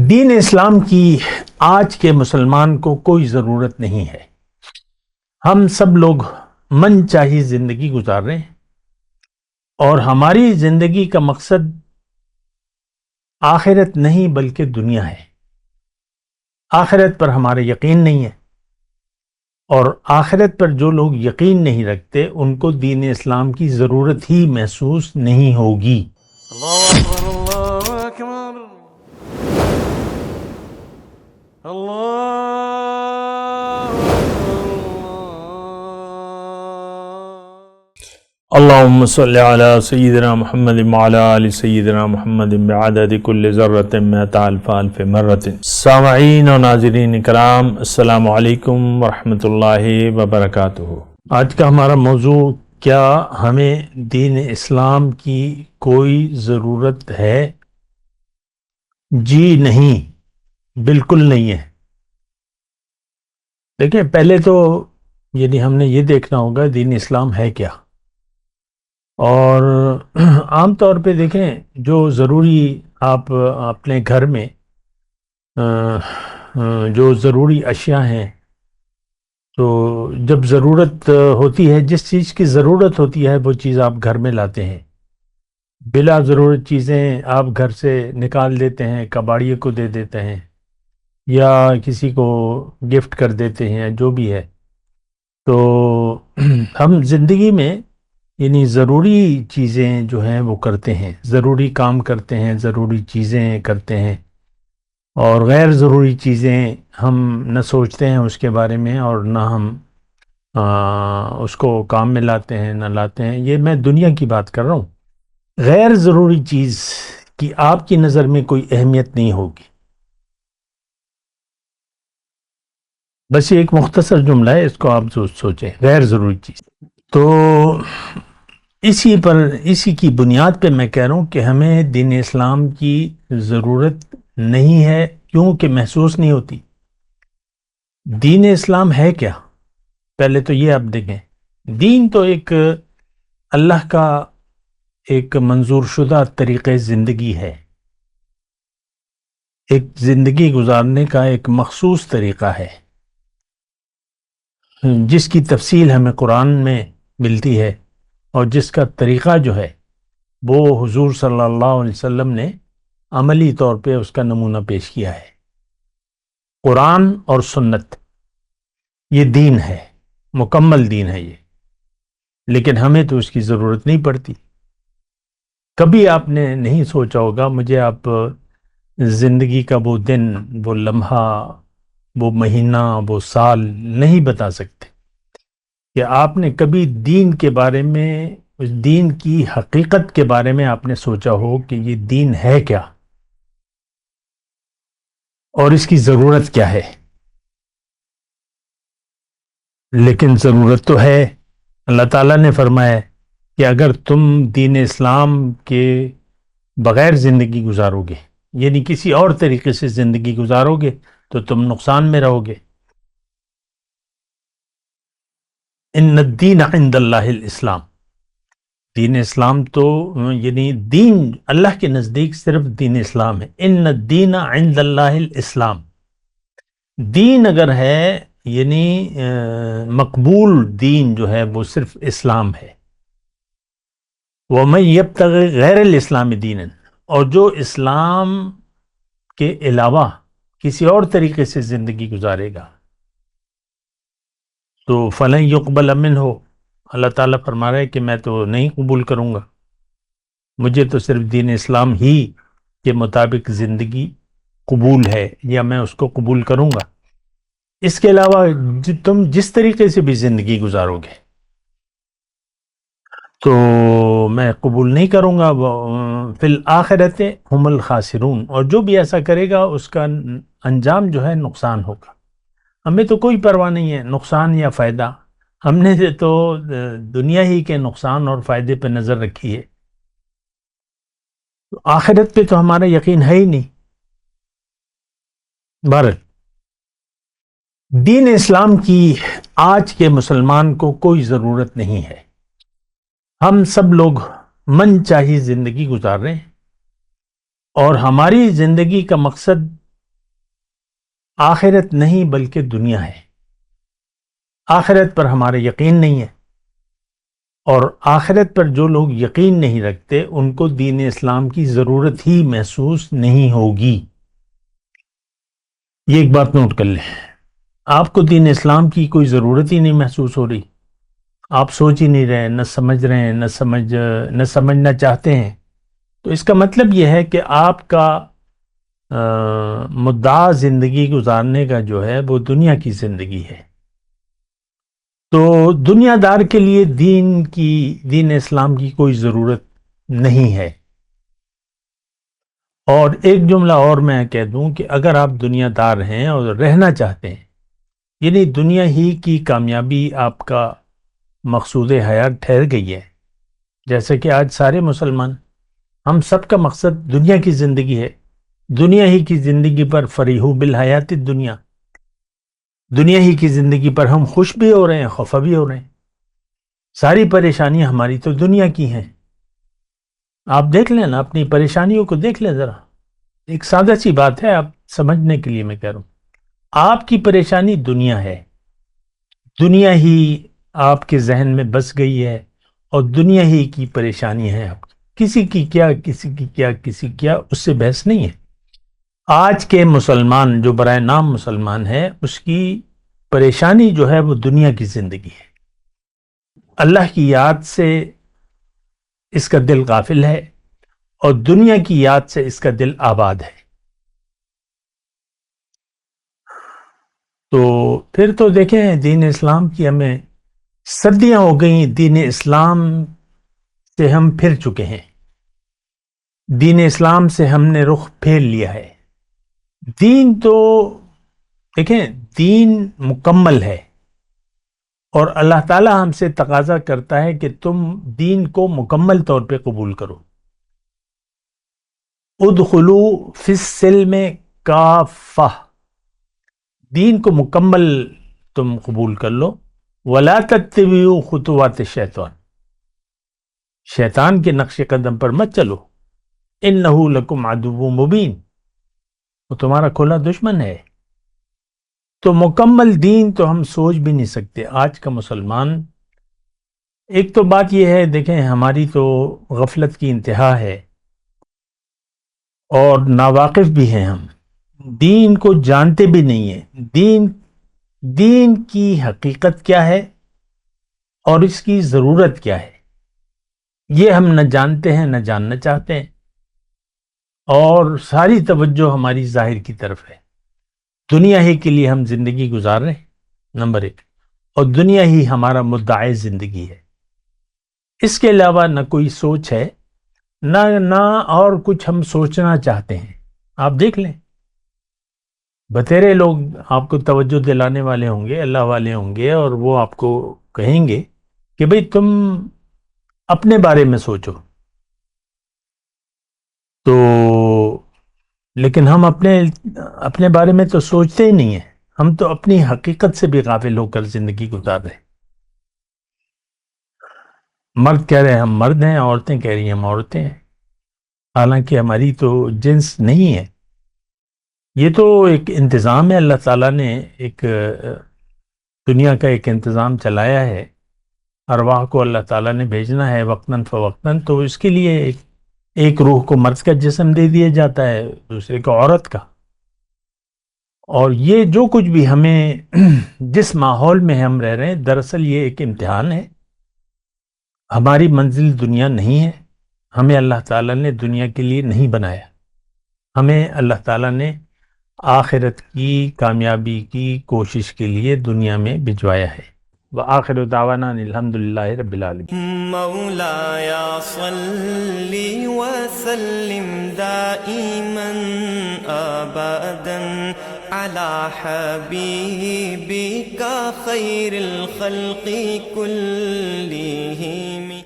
دین اسلام کی آج کے مسلمان کو کوئی ضرورت نہیں ہے۔ ہم سب لوگ من چاہی زندگی گزار رہے ہیں اور ہماری زندگی کا مقصد آخرت نہیں بلکہ دنیا ہے۔ آخرت پر ہمارے یقین نہیں ہے، اور آخرت پر جو لوگ یقین نہیں رکھتے ان کو دین اسلام کی ضرورت ہی محسوس نہیں ہوگی۔ اللہ اکبر اللہ اکبر اللہ اللہم صلی علی سیدنا محمد وعلی آل سیدنا محمد بعدد کل ذرۃ مئۃ الف الف مرۃ۔ سامعین و ناظرین کرام، السلام علیکم ورحمۃ اللہ وبرکاتہ۔ آج کا ہمارا موضوع، کیا ہمیں دین اسلام کی کوئی ضرورت ہے؟ جی نہیں، بالکل نہیں ہے۔ دیکھیں، پہلے تو ہم نے یہ دیکھنا ہوگا دین اسلام ہے کیا، اور عام طور پہ دیکھیں جو ضروری آپ اپنے گھر میں جو ضروری اشیاء ہیں، تو جب ضرورت ہوتی ہے، جس چیز کی ضرورت ہوتی ہے وہ چیز آپ گھر میں لاتے ہیں۔ بلا ضرورت چیزیں آپ گھر سے نکال دیتے ہیں، کباڑیے کو دے دیتے ہیں یا کسی کو گفٹ کر دیتے ہیں، جو بھی ہے۔ تو ہم زندگی میں ضروری چیزیں جو ہیں وہ کرتے ہیں، ضروری کام کرتے ہیں، ضروری چیزیں کرتے ہیں، اور غیر ضروری چیزیں ہم نہ سوچتے ہیں اس کے بارے میں، اور نہ ہم اس کو کام میں لاتے ہیں نہ لاتے ہیں۔ یہ میں دنیا کی بات کر رہا ہوں۔ غیر ضروری چیز کی آپ کی نظر میں کوئی اہمیت نہیں ہوگی۔ بس یہ ایک مختصر جملہ ہے، اس کو آپ سوچیں، غیر ضروری چیز۔ تو اسی کی بنیاد پہ میں کہہ رہا ہوں کہ ہمیں دین اسلام کی ضرورت نہیں ہے، کیونکہ محسوس نہیں ہوتی۔ دین اسلام ہے کیا؟ پہلے تو یہ آپ دیکھیں، دین تو ایک اللہ کا ایک منظور شدہ طریقہ زندگی ہے، ایک زندگی گزارنے کا ایک مخصوص طریقہ ہے، جس کی تفصیل ہمیں قرآن میں ملتی ہے، اور جس کا طریقہ جو ہے وہ حضور صلی اللہ علیہ وسلم نے عملی طور پہ اس کا نمونہ پیش کیا ہے۔ قرآن اور سنت یہ دین ہے، مکمل دین ہے یہ، لیکن ہمیں تو اس کی ضرورت نہیں پڑتی۔ کبھی آپ نے نہیں سوچا ہوگا، مجھے آپ زندگی کا وہ دن، وہ لمحہ، وہ مہینہ، وہ سال نہیں بتا سکتے کہ آپ نے کبھی دین کے بارے میں، اس دین کی حقیقت کے بارے میں آپ نے سوچا ہو کہ یہ دین ہے کیا اور اس کی ضرورت کیا ہے۔ لیکن ضرورت تو ہے۔ اللہ تعالیٰ نے فرمایا کہ اگر تم دین اسلام کے بغیر زندگی گزارو گے، یعنی کسی اور طریقے سے زندگی گزارو گے، تو تم نقصان میں رہو گے۔ ان الدین عند اللہ الاسلام، دین اسلام تو دین اللہ کے نزدیک صرف دین اسلام ہے۔ ان الدین عند اللہ الاسلام، دین اگر ہے مقبول دین جو ہے وہ صرف اسلام ہے۔ وَمَن يَبْتَغِ غَيْرَ الْإِسْلَامِ دِينًا، اور جو اسلام کے علاوہ کسی اور طریقے سے زندگی گزارے گا تو فَلَن يُقْبَلَ مِنْهُ، اللہ تعالیٰ فرما رہا ہے کہ میں تو نہیں قبول کروں گا، مجھے تو صرف دین اسلام ہی کے مطابق زندگی قبول ہے، یا میں اس کو قبول کروں گا۔ اس کے علاوہ تم جس طریقے سے بھی زندگی گزارو گے تو میں قبول نہیں کروں گا۔ فی الآخرۃ هم الخاسرون، اور جو بھی ایسا کرے گا اس کا انجام جو ہے نقصان ہوگا۔ ہمیں تو کوئی پرواہ نہیں ہے نقصان یا فائدہ، ہم نے تو دنیا ہی کے نقصان اور فائدے پہ نظر رکھی ہے، تو آخرت پہ تو ہمارا یقین ہے ہی نہیں۔ بہرحال دین اسلام کی آج کے مسلمان کو کوئی ضرورت نہیں ہے۔ ہم سب لوگ من چاہی زندگی گزار رہے ہیں، اور ہماری زندگی کا مقصد آخرت نہیں بلکہ دنیا ہے. آخرت پر ہمارا یقین نہیں ہے، اور آخرت پر جو لوگ یقین نہیں رکھتے ان کو دین اسلام کی ضرورت ہی محسوس نہیں ہوگی. یہ ایک بات نوٹ کر لیں، آپ کو دین اسلام کی کوئی ضرورت ہی نہیں محسوس ہو رہی، آپ سوچ ہی نہیں رہے، نہ سمجھ رہے ہیں، نہ سمجھنا چاہتے ہیں، تو اس کا مطلب یہ ہے کہ آپ کا مدعا زندگی گزارنے کا جو ہے وہ دنیا کی زندگی ہے. تو دنیا دار کے لیے دین اسلام کی کوئی ضرورت نہیں ہے. اور ایک جملہ اور میں کہہ دوں کہ اگر آپ دنیا دار ہیں اور رہنا چاہتے ہیں، یعنی دنیا ہی کی کامیابی آپ کا مقصود حیات ٹھہر گئی ہے، جیسے کہ آج سارے مسلمان، ہم سب کا مقصد دنیا کی زندگی ہے، دنیا ہی کی زندگی پر فریحوا بالحیات الدنیا، دنیا ہی کی زندگی پر ہم خوش بھی ہو رہے ہیں، خفا بھی ہو رہے ہیں. ساری پریشانیاں ہماری تو دنیا کی ہیں. آپ دیکھ لیں نا، اپنی پریشانیوں کو دیکھ لیں ذرا. ایک سادہ سی بات ہے، آپ سمجھنے کے لیے میں کہہ رہا ہوں. آپ کی پریشانی دنیا ہے، دنیا ہی آپ کے ذہن میں بس گئی ہے، اور دنیا ہی کی پریشانی ہے آپ کی. کسی کی کیا، کسی کی کیا، کسی کیا، اس سے بحث نہیں ہے. آج کے مسلمان جو برائے نام مسلمان ہے، اس کی پریشانی جو ہے وہ دنیا کی زندگی ہے. اللہ کی یاد سے اس کا دل غافل ہے، اور دنیا کی یاد سے اس کا دل آباد ہے. تو پھر تو دیکھیں، دین اسلام کی ہمیں صدیاں ہو گئیں، دین اسلام سے ہم پھر چکے ہیں، دین اسلام سے ہم نے رخ پھیر لیا ہے. دین تو دیکھیں، دین مکمل ہے، اور اللہ تعالی ہم سے تقاضا کرتا ہے کہ تم دین کو مکمل طور پہ قبول کرو. ادخلوا فی السلم کافہ، دین کو مکمل تم قبول کر لو. ولا تتبعوا خطوات الشیطان، شیطان کے نقش قدم پر مت چلو. انہ لکم عدو مبین، وہ تمہارا کھلا دشمن ہے. تو مکمل دین تو ہم سوچ بھی نہیں سکتے آج کا مسلمان. ایک تو بات یہ ہے، دیکھیں ہماری تو غفلت کی انتہا ہے، اور ناواقف بھی ہیں ہم، دین کو جانتے بھی نہیں ہیں. دین کی حقیقت کیا ہے اور اس کی ضرورت کیا ہے، یہ ہم نہ جانتے ہیں، نہ جاننا چاہتے ہیں. اور ساری توجہ ہماری ظاہر کی طرف ہے. دنیا ہی کے لیے ہم زندگی گزار رہے ہیں، نمبر ایک، اور دنیا ہی ہمارا مدعا زندگی ہے. اس کے علاوہ نہ کوئی سوچ ہے، نہ اور کچھ ہم سوچنا چاہتے ہیں. آپ دیکھ لیں، بتیرے لوگ آپ کو توجہ دلانے والے ہوں گے، اللہ والے ہوں گے، اور وہ آپ کو کہیں گے کہ بھئی تم اپنے بارے میں سوچو. تو لیکن ہم اپنے بارے میں تو سوچتے ہی نہیں ہیں، ہم تو اپنی حقیقت سے بھی غافل ہو کر زندگی گزار رہے ہیں. مرد کہہ رہے ہیں ہم مرد ہیں، عورتیں کہہ رہی ہیں ہم عورتیں ہیں، حالانکہ ہماری تو جنس نہیں ہے. یہ تو ایک انتظام ہے، اللہ تعالیٰ نے ایک دنیا کا ایک انتظام چلایا ہے. ارواح کو اللہ تعالیٰ نے بھیجنا ہے وقتاً فوقتاً، تو اس کے لیے ایک روح کو مرد کا جسم دے دیا جاتا ہے، دوسرے کو عورت کا. اور یہ جو کچھ بھی ہمیں جس ماحول میں ہم رہ رہے ہیں، دراصل یہ ایک امتحان ہے. ہماری منزل دنیا نہیں ہے، ہمیں اللہ تعالیٰ نے دنیا کے لیے نہیں بنایا، ہمیں اللہ تعالیٰ نے آخرت کی کامیابی کی کوشش کے لیے دنیا میں بھجوایا ہے. وآخر دعوانا الحمدللہ رب العالمین. مولاي صل وسلم دائما ابدا على حبيبك خير الخلق كلهم.